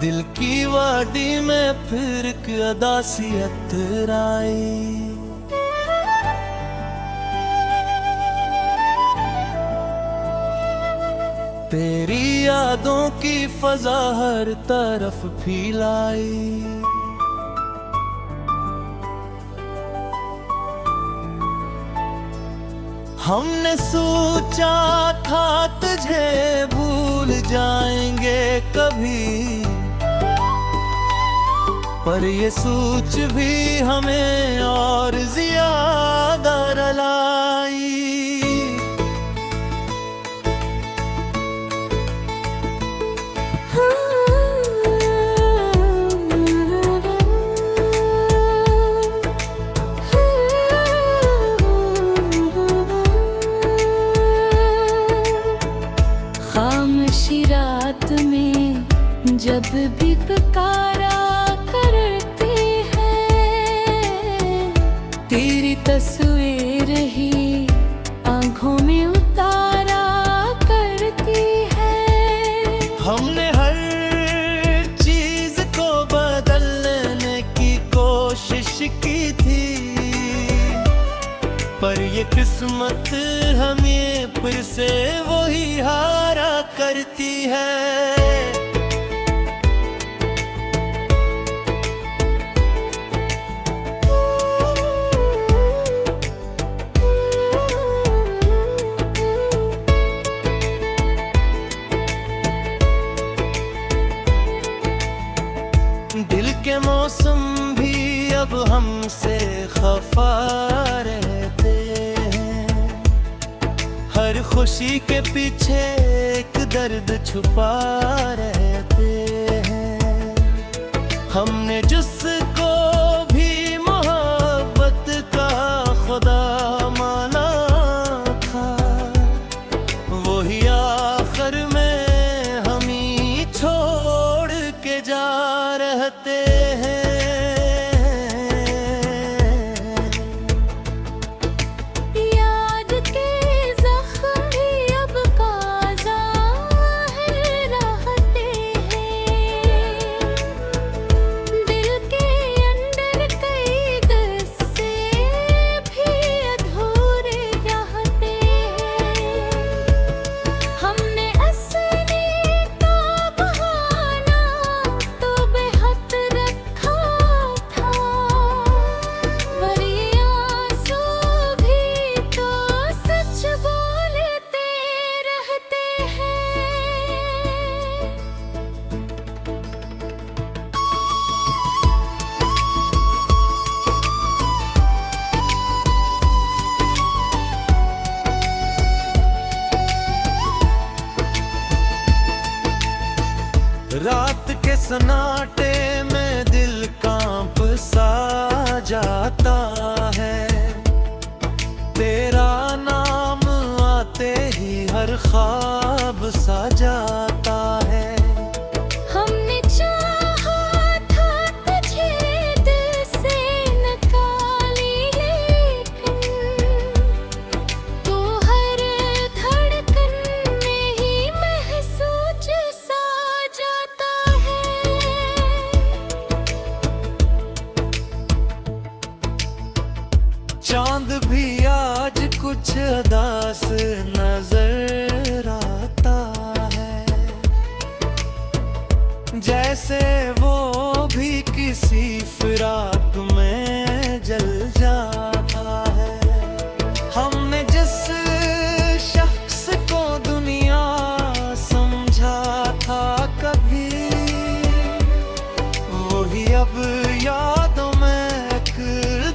दिल की वादी में फिर एक अदासियत आई। तेरी यादों की फजा हर तरफ फैलाई। हमने सोचा था तुझे भूल जाएंगे कभी, पर ये सोच भी हमें और ज्यादा रुलाई। खामोशी रात में जब भी पुकारा करते हैं, तेरी तस्वीर ही आंखों में उतारा करती है। हमने हर चीज को बदलने की कोशिश की थी, पर ये किस्मत हमें फिर से वही हारा करती है। दिल के मौसम भी अब हमसे खफा रहते हैं, हर खुशी के पीछे एक दर्द छुपा रहते हैं। हमने जिसको भी मोहब्बत का खुदा माना था, वही आखिर में हम ही छोड़ के जा रहते हैं। याद के जख्म भी अब काज़ा रहते हैं, दिल के अंदर कई किस्से भी अधूरे रहते हैं। हमने असली का बहाना तो बेहद रखा था, पर ये आंसू भी तो सच बोलते रहते हैं। रात के सन्नाटे में दिल कांप सा जाता है, तेरा नाम आते ही हर ख्वाब सा जाता है। हमने चाहा था तुझे दिल से निकाली, लेकिन तू हर धड़कन में ही महसूस सा जाता है। चांद भी आज कुछ उदास नजर आता है, जैसे वो भी किसी फिराक में जल जाता है। हमने जिस शख्स को दुनिया समझा था कभी, वही अब यादों में एक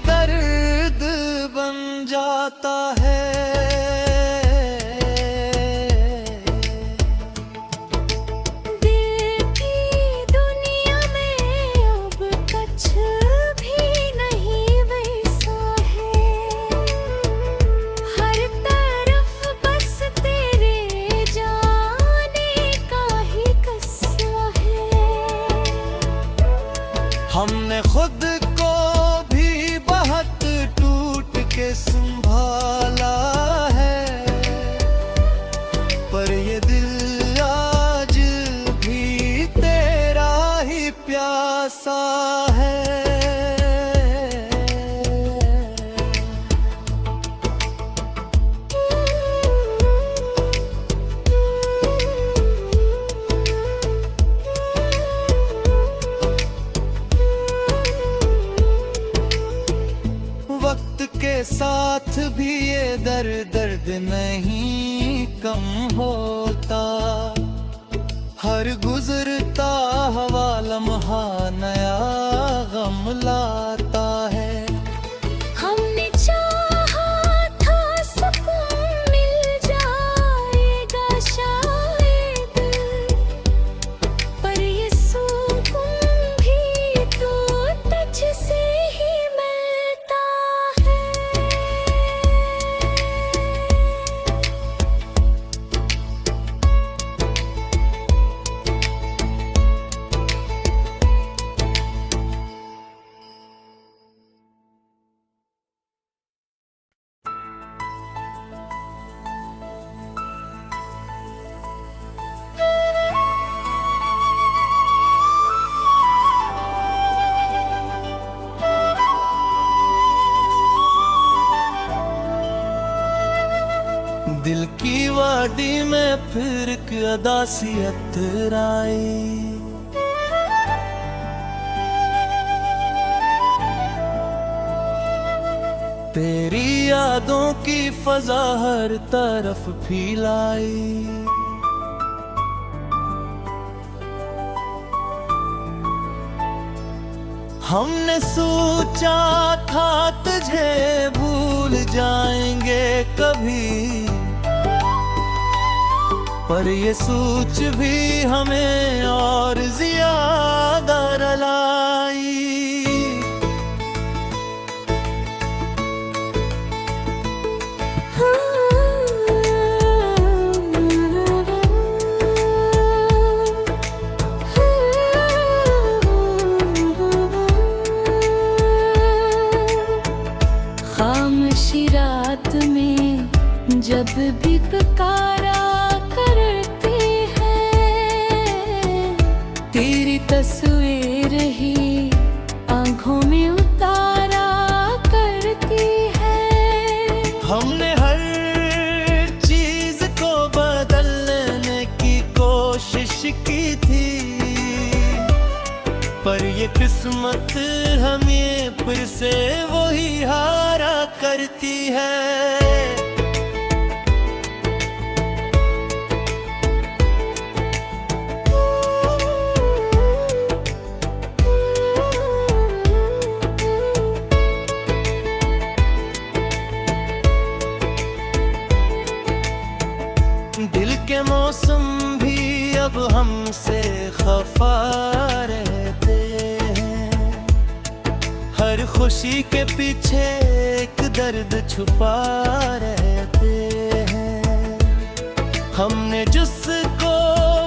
दर्द बन जाता है। दिल की दुनिया में अब कुछ भी नहीं वैसा है, हर तरफ बस तेरे जाने का ही किस्सा है। हमने खुद को भी बहुत टूट के संभाला है, पर ये दिल आज भी तेरा दर्द नहीं कम होता। हर गुजरता हवा लम्हा नया गम लाता है। हमने चाहा था सुकून मिल जाएगा शायद, पर ये सुकून भी तो तुझसे ही मिलता है। दिल की वादी में फिर एक अदासियत आई। तेरी यादों की फजा हर तरफ फैलाई। हमने सोचा था तुझे भूल जाएंगे कभी, पर ये सोच भी हमें और ज्यादा रुलाई। खामोशी रात में जब भी पुकारा करते हैं, तेरी तस्वीर ही आंखों में उतारा करती है। हमने हर चीज को बदलने की कोशिश की थी, पर ये किस्मत हमें फिर से वही हारा करती है। दिल के मौसम भी अब हमसे खफा रहते हैं। हर खुशी के पीछे एक दर्द छुपा रहते हैं। हमने जिसको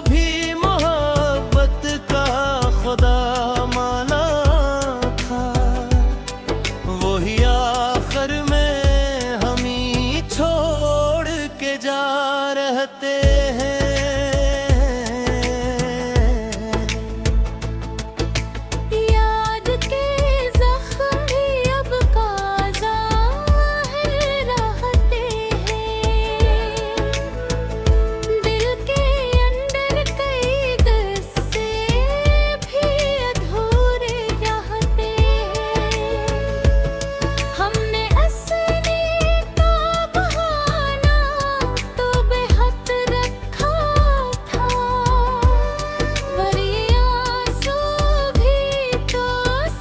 भी मोहब्बत का खुदा माना था, वही आखिर में हम ही छोड़ के जा रहते हैं। याद के जख्म भी अब काज़ा रहते हैं। दिल के अंदर कई किस्से भी अधूरे रहते हैं। हमने असली का बहाना तो बेहद रखा था, पर ये आंसू भी तो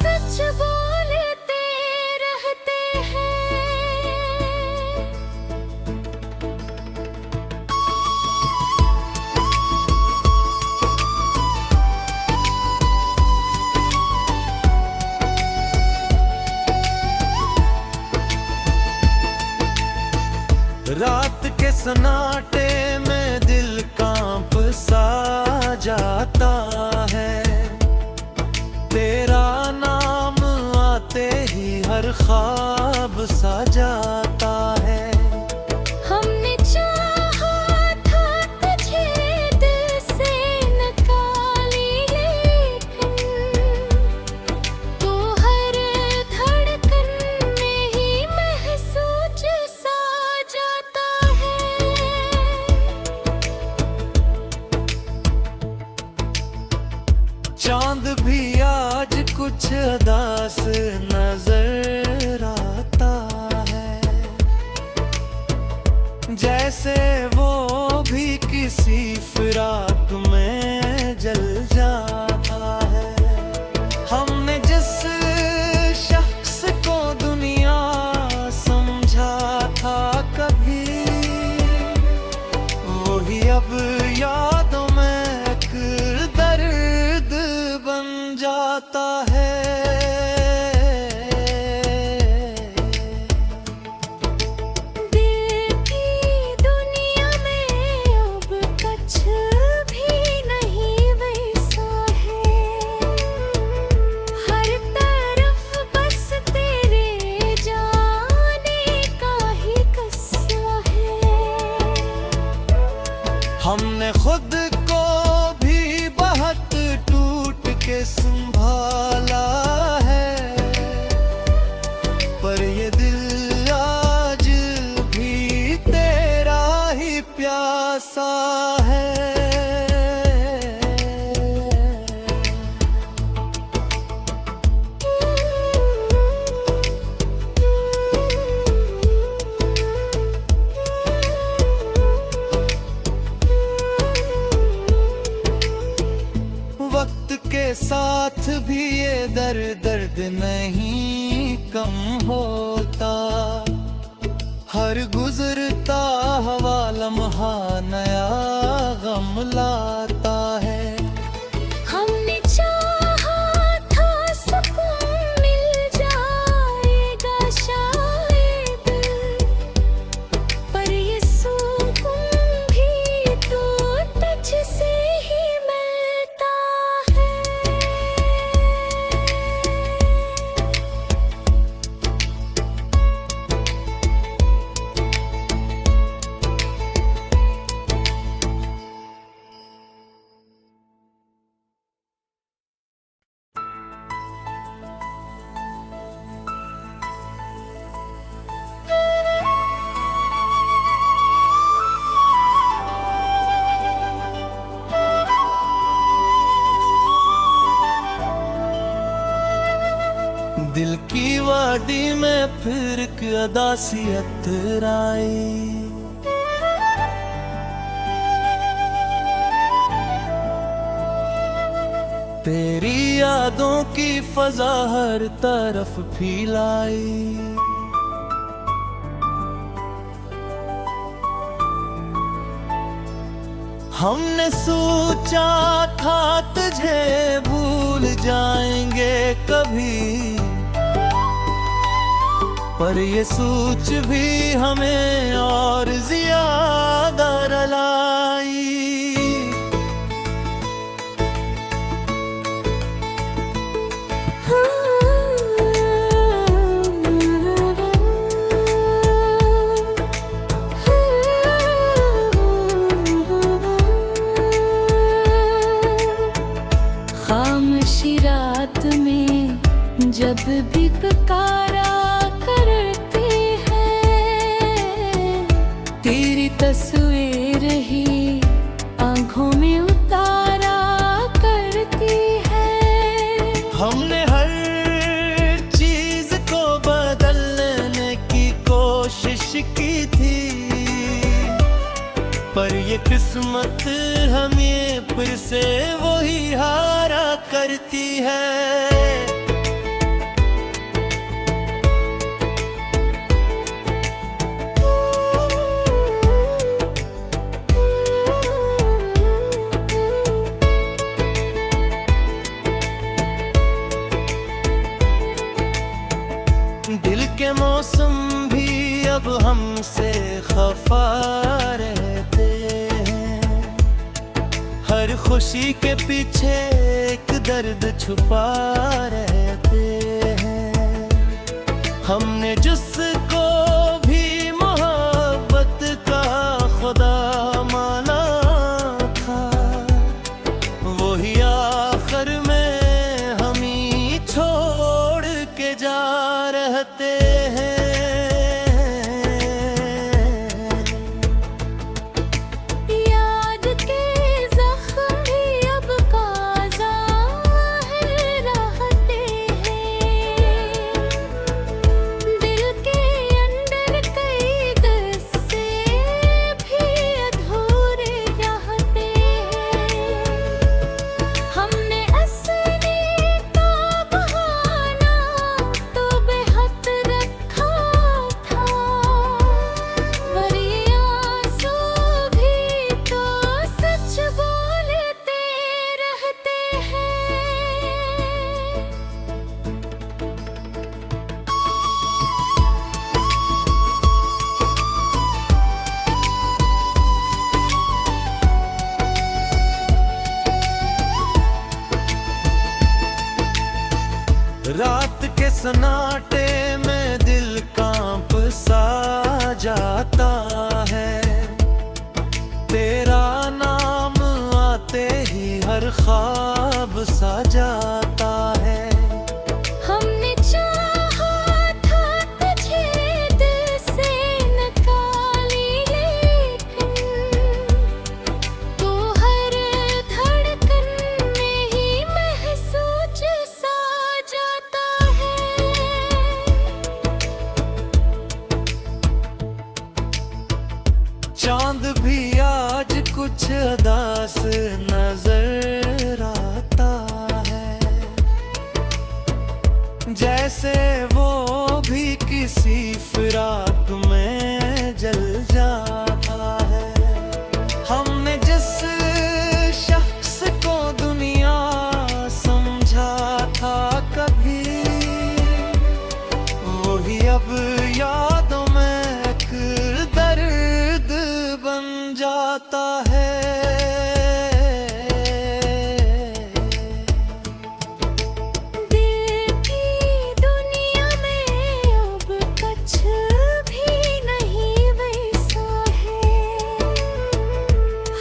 सच बोलते रहते हैं। रात के सन्नाटे में दिल कांप सा जाता है। तेरा नाम आते ही हर ख्वाब सा जाता है। हमने चाहा था तुझे दिल से निकाली, लेकिन तू हर धड़कन में ही महसूस सा जाता है। चांद भी आज कुछ उदास नजर आता है। से वो भी किसी फिराक में जल जाता है। हमने जिस शख्स को दुनिया समझा था कभी, वही अब यादों में एक दर्द बन जाता है। हमने खुद को भी बहुत टूट के संभाला है, पर ये दिल आज भी तेरा ही प्यासा है। वक्त के साथ भी ये दर्द नहीं कम होता, हर गुजरता हवा लम्हा नया गम लाता है। हमने चाहा था सुकून मिल जाएगा शायद, पर ये सुकून भी तो तुझसे ही मिलता है। दिल की वादी में फिर एक अदासियत आई, तेरी यादों की फजा हर तरफ फैलाई। हमने सोचा था तुझे भूल जाएंगे कभी, पर ये सोच भी हमें और ज्यादा रुलाई। खामोशी रात में जब भी पुकारा करते हैं, तेरी तस्वीर ही आंखों में उतारा करती है। हमने हर चीज को बदलने की कोशिश की थी, पर ये किस्मत हमें फिर से वही हारा करती है। दिल के मौसम भी अब हमसे खफा रहते हैं, हर खुशी के पीछे एक दर्द छुपा रहते हैं। हमने जिसको भी मोहब्बत का खुदा माना था, वही आखिर में हम ही छोड़ के जा रहते हैं। याद के जख्म भी अब काज़ा है रहते हैं, दिल के रात के सन्नाटे में दिल कांप सा जाता है, तेरा नाम आते ही हर ख्वाब सा जाता है। हमने चाहा था तुझे दिल से निकाली, लेकिन तू हर धड़कन में ही महसूस सा जाता है। चांद भी आज कुछ उदास नजर आता है, जैसे वो भी किसी फिराक में जल जाता है। हमने जिस शख्स को दुनिया समझा था कभी, वही अब यादों में एक दर्द बन जाता है। दिल की दुनिया में अब कुछ भी नहीं वैसा है,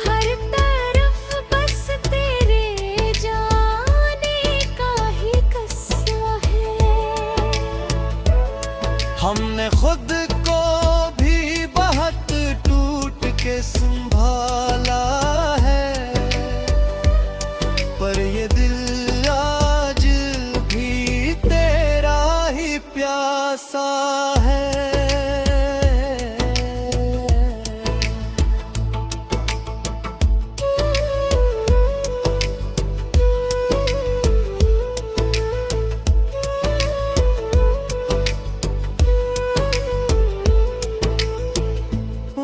हर तरफ बस तेरे जाने का ही किस्सा है। हमने खुद को भी बहुत टूट के संभाला है, पर ये दिल आज भी तेरा ही प्यासा है।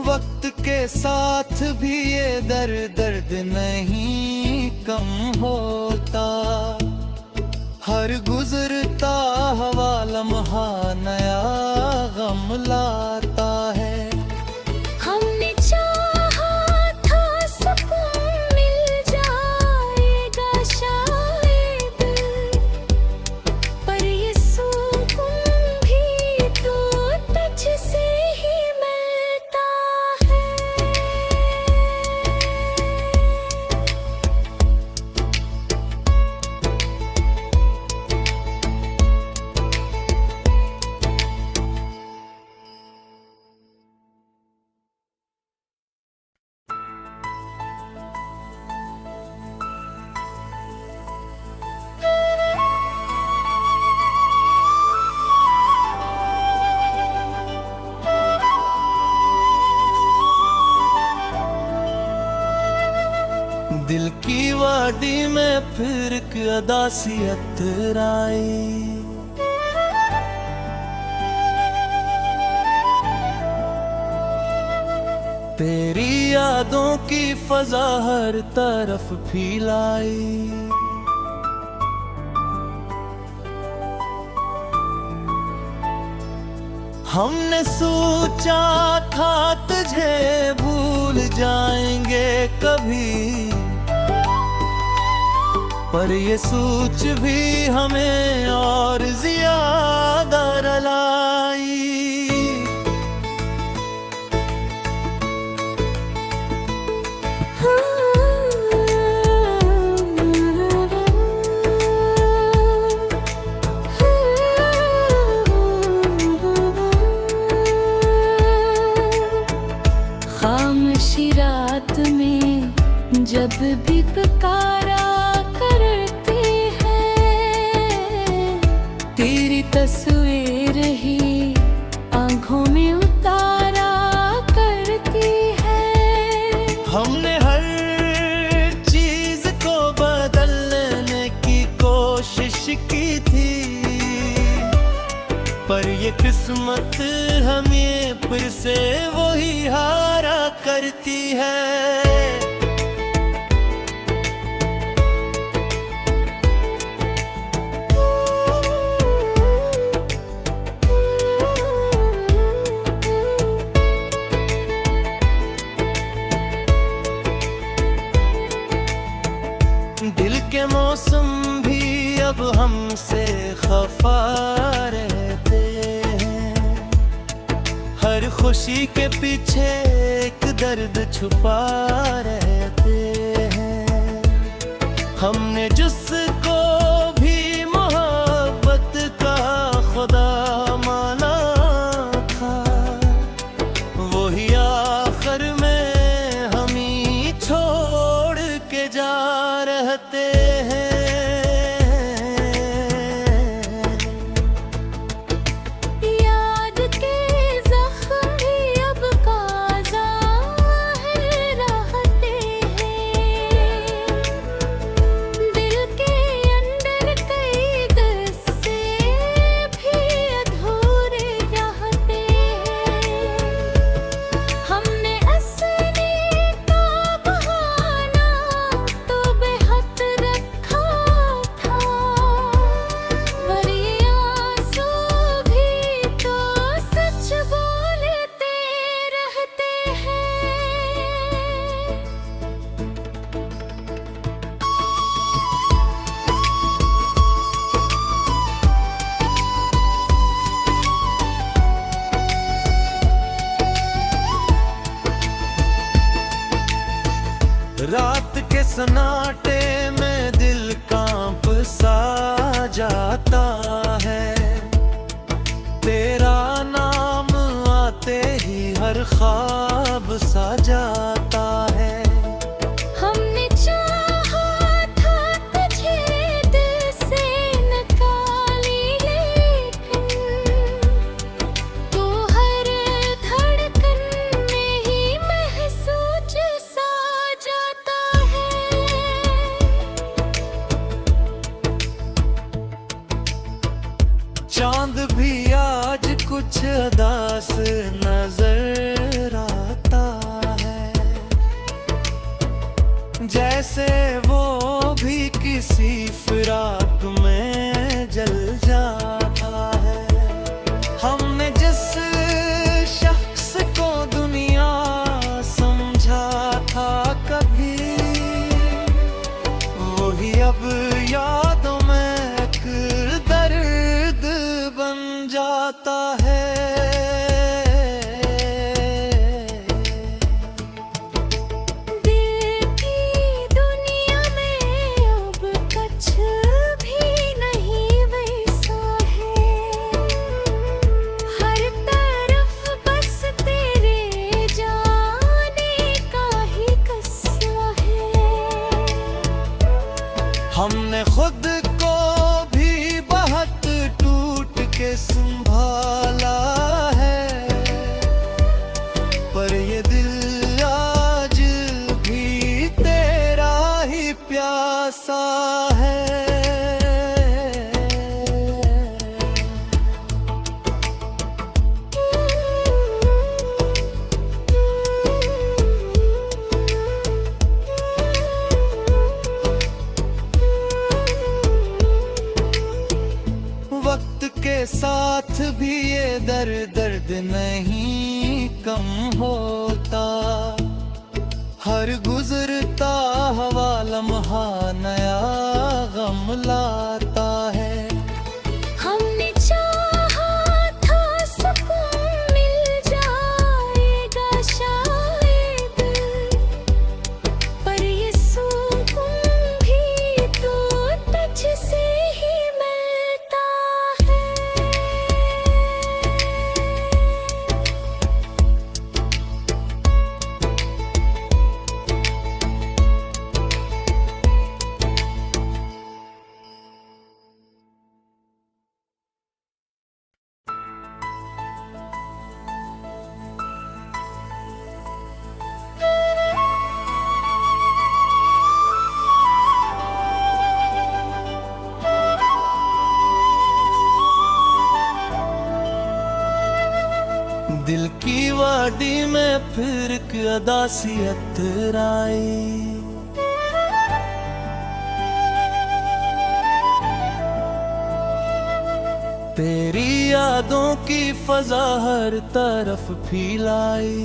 वक्त के साथ भी ये दर्द नहीं कम होता, हर गुजरता हवा लम्हा नया गम लाता है। हमने चाहा था सुकून मिल जाएगा शायद, पर ये सुकून भी तो तुझसे ही मिलता है। दिल की वादी में फिर एक अदासियत आई, तेरी यादों की फजा हर तरफ फैलाई। हमने सोचा था तुझे भूल जाएंगे कभी, पर ये सोच भी हमें और ज्यादा रुलाई। खामोशी रात में जब भी पुकारा करते हैं, तेरी तस्वीर ही आंखों में उतारा करती है। हमने हर चीज को बदलने की कोशिश की थी, पर ये किस्मत हमें फिर से वही हारा करती है। दिल के मौसम भी अब हमसे खफा रहते हैं। हर खुशी के पीछे एक दर्द छुपा रहते हैं। हमने जिसको भी मोहब्बत का खुदा माना था, वही आखिर में हम ही छोड़ के जा रहते हैं। याद के जख्म भी अब काज़ा रहते हैं। दिल के अंदर कई किस्से भी अधूरे रहते हैं। हमने हंसने का बहाना तो बेहद रखा था, पर ये आंसू भी तो सच बोलते रहते हैं। रात के सन्नाटे में दिल कांप सा जाता है। तेरा नाम आते ही हर ख्वाब सा जाता है। हमने चाहा था तुझे दिल से निकाली, लेकिन तू हर धड़कन में ही महसूस सा जाता है। चांद भी आज कुछ उदास नजर आता है, जैसे वो भी किसी फिराक में जल जाता है। हमने जिस शख्स को दुनिया समझा था कभी, वही अब यादों में एक दर्द बन जाता है। दिल की दुनिया में अब कुछ भी नहीं वैसा है। हर तरफ बस तेरे जाने का ही किस्सा है। हमने खुद को भी बहुत टूट के संभाला है, पर ये दिल आज भी तेरा ही प्यासा है। वक्त के साथ भी ये दर्द नहीं कम होता। हर गुजरता हवा लम्हा नया गम लाता है। हमने चाहा था सुकून मिल जाएगा शायद, पर ये सुकून भी तो तुझसे ही मिलता है। दिल की वादी में फिर एक अदासियत आई। तेरी यादों की फजा हर तरफ फैलाई।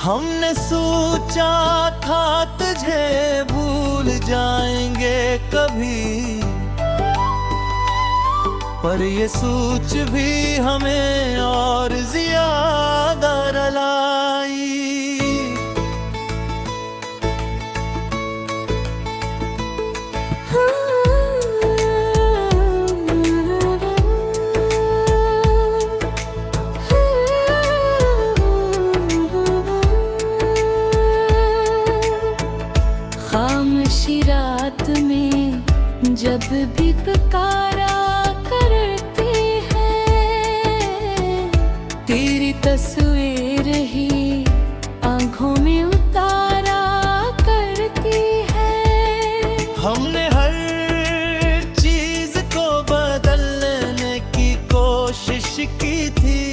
हमने सोचा था तुझे भूल जाएंगे कभी, पर ये सोच भी हमें और ज्यादा रुलाई। खामोशी रात में जब भी पुकारा करती है, तेरी तस्वीर ही आंखों में उतारा करती है। हमने हर चीज को बदलने की कोशिश की थी,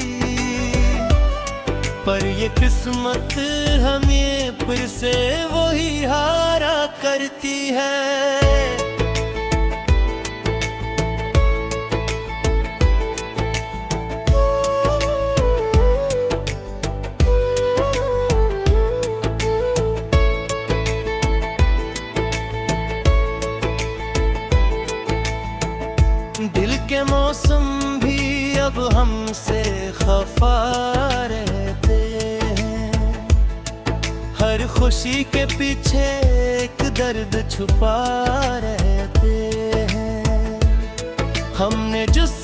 पर ये किस्मत हमें फिर से वही हारा करती है। दिल के मौसम भी अब हमसे खफा रहते हैं, हर खुशी के पीछे एक दर्द छुपा रहते हैं। हमने जिस